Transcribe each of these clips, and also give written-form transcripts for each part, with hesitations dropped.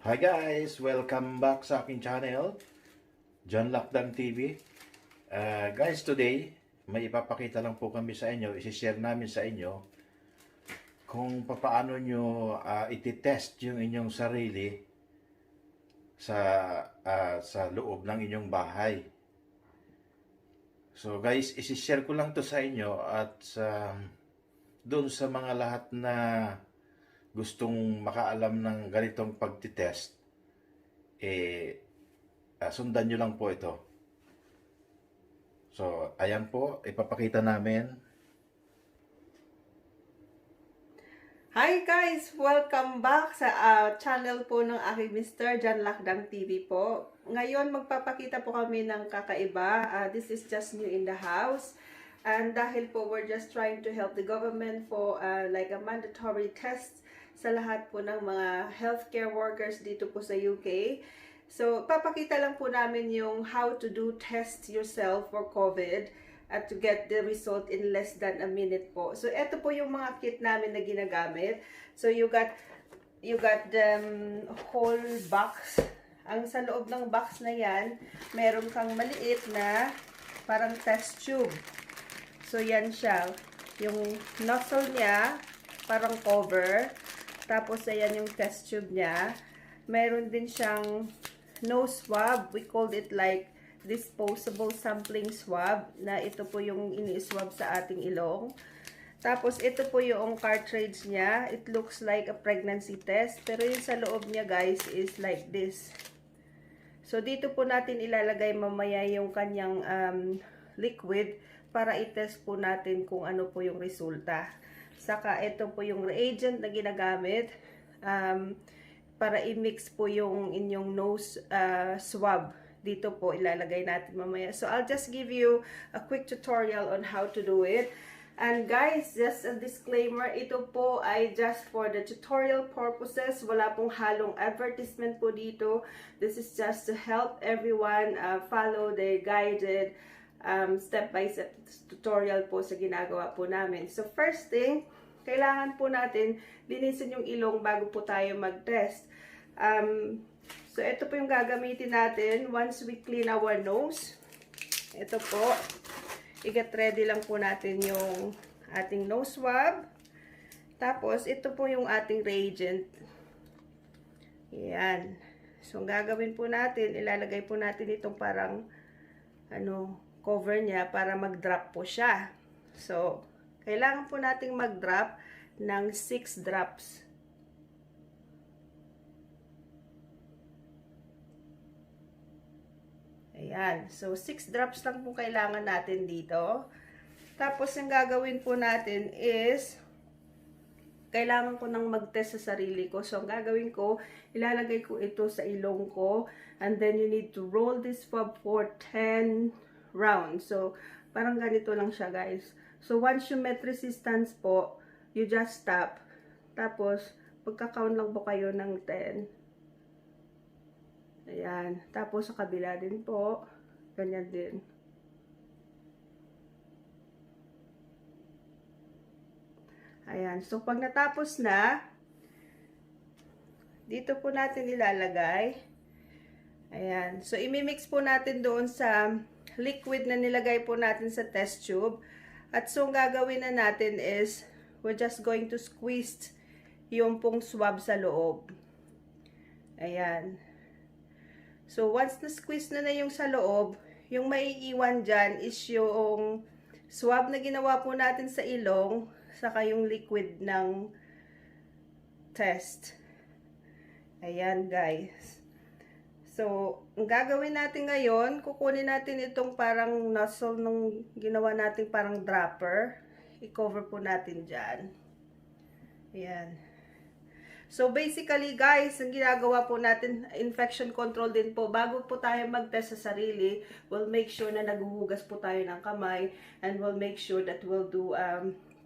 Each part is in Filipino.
Hi guys! Welcome back sa aking channel, John Lakdang TV. Guys, today, may ipapakita lang po kami sa inyo, isi-share namin sa inyo kung paano nyo iti-test yung inyong sarili sa loob ng inyong bahay. So guys, isi-share ko lang to sa inyo at doon sa mga lahat na gustong makaalam ng ganitong pagtitest, sundan nyo lang po ito. So, ayan po, ipapakita namin. Hi guys! Welcome back sa channel po ng aking Mr. John Lakdang TV po. Ngayon, magpapakita po kami ng kakaiba. This is just new in the house. And dahil po, we're just trying to help the government for like a mandatory test sa lahat po ng mga healthcare workers dito po sa UK. So, papakita lang po namin yung how to do test yourself for COVID at to get the result in less than a minute po. So, ito po yung mga kit namin na ginagamit. So, you got the whole box. Ang sa loob ng box na yan, meron kang maliit na parang test tube. So, yan siya. Yung nozzle niya, parang cover. Tapos, ayan yung test tube niya. Meron din siyang nose swab. We called it like disposable sampling swab. Na ito po yung ini-swab sa ating ilong. Tapos, ito po yung cartridge niya. It looks like a pregnancy test. Pero yung sa loob niya, guys, is like this. So, dito po natin ilalagay mamaya yung kanyang liquid para i-test po natin kung ano po yung resulta. Saka, ito po yung reagent na ginagamit para i-mix po yung inyong nose swab. Dito po ilalagay natin mamaya. So, I'll just give you a quick tutorial on how to do it. And guys, just a disclaimer, ito po ay just for the tutorial purposes. Wala pong halong advertisement po dito. This is just to help everyone follow the guided step-by-step tutorial po sa ginagawa po namin. So, first thing, kailangan po natin linisin yung ilong bago po tayo mag-test. So, ito po yung gagamitin natin once we clean our nose. Ito po, i-get ready lang po natin yung ating nose swab. Tapos, ito po yung ating reagent. Ayan. So, ang gagawin po natin, ilalagay po natin itong parang cover niya para mag-drop po siya. So, kailangan po nating mag-drop ng 6 drops. Ayan. So, 6 drops lang po kailangan natin dito. Tapos, yung gagawin po natin is, kailangan ko nang mag-test sa sarili ko. So, ang gagawin ko, ilalagay ko ito sa ilong ko. And then, you need to roll this swab for 10 rounds. So, parang ganito lang siya, guys. So, once you met resistance po, you just stop. Tapos, pagka-count lang po kayo ng 10. Ayan. Tapos, sa kabila din po, ganyan din. Ayan. So, pag natapos na, dito po natin ilalagay. Ayan. So, imimix po natin doon sa liquid na nilagay po natin sa test tube. At so, ang gagawin na natin is, we're just going to squeeze yung pong swab sa loob. Ayan. So, once na-squeeze na yung sa loob, yung maiiwan dyan is yung swab na ginawa po natin sa ilong, saka yung liquid ng test. Ayan, guys. So, ang gagawin natin ngayon, kukunin natin itong parang nozzle nung ginawa natin parang dropper. I-cover po natin dyan. Ayan. So, basically, guys, ang ginagawa po natin, infection control din po. Bago po tayo mag-test sa sarili, we'll make sure na naghuhugas po tayo ng kamay and we'll make sure that we'll do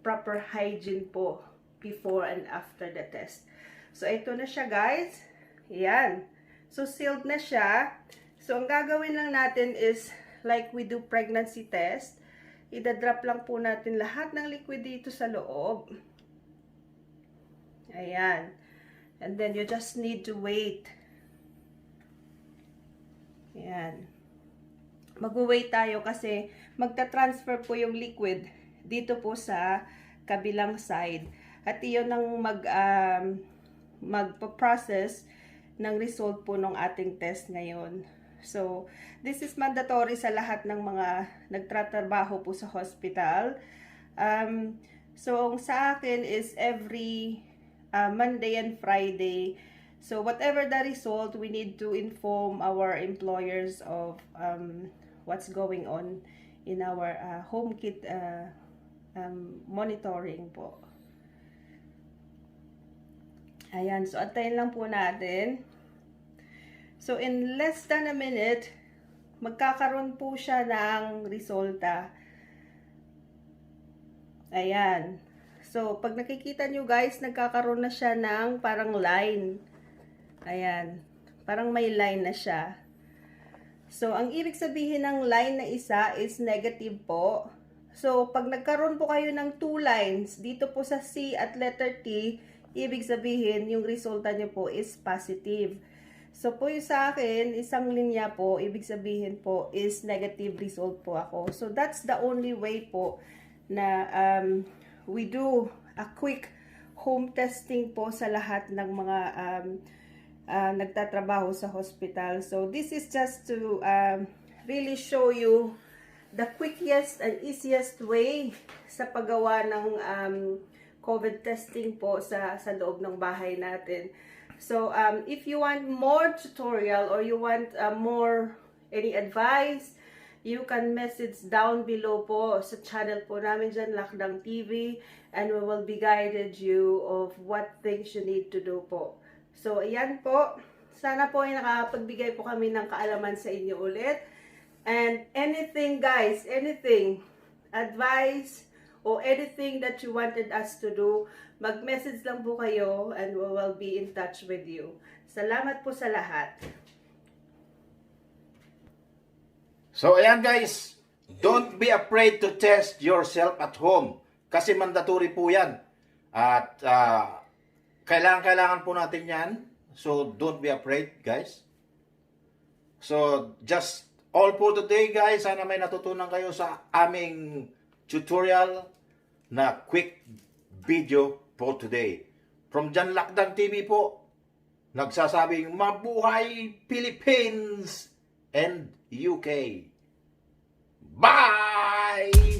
proper hygiene po before and after the test. So, ito na siya, guys. Ayan. So, sealed na siya. So, ang gagawin lang natin is, like we do pregnancy test, idadrop lang po natin lahat ng liquid dito sa loob. Ayan. And then, you just need to wait Ayan. Mag-wait tayo kasi magta-transfer po yung liquid dito po sa kabilang side. At iyon ang magpa-process ng result po ng ating test ngayon. So, this is mandatory sa lahat ng mga nagtatrabaho po sa hospital. So, sa akin is every Monday and Friday. So, whatever the result, we need to inform our employers of what's going on in our home kit monitoring po. Ayan, so antayin lang po natin. So, in less than a minute, magkakaroon po siya ng resulta. Ayan. So, pag nakikita nyo guys, nagkakaroon na siya ng parang line. Ayan. Parang may line na siya. So, ang ibig sabihin ng line na isa is negative po. So, pag nagkaroon po kayo ng 2 lines, dito po sa C at letter T, ibig sabihin, yung resulta nyo po is positive. So, po yung sa akin, isang linya po, ibig sabihin po is negative result po ako. So, that's the only way po na we do a quick home testing po sa lahat ng mga nagtatrabaho sa hospital. So, this is just to really show you the quickest and easiest way sa paggawa ng COVID testing po sa loob ng bahay natin. So, if you want more tutorial or you want any advice, you can message down below po sa channel po namin dyan, Lakdang TV, and we will be guided you of what things you need to do po. So, ayan po. Sana po ay nakapagbigay po kami ng kaalaman sa inyo ulit. And anything guys, anything, advice, or anything that you wanted us to do, mag-message lang po kayo and we will be in touch with you. Salamat po sa lahat. So, ayan guys, don't be afraid to test yourself at home. Kasi mandatory po yan. At kailangan po natin yan. So, don't be afraid, guys. So, just all for today, guys. Sana may natutunan kayo sa aming tutorial na quick video for today. From John Lakdang TV po, nagsasabing mabuhay Philippines and UK. Bye!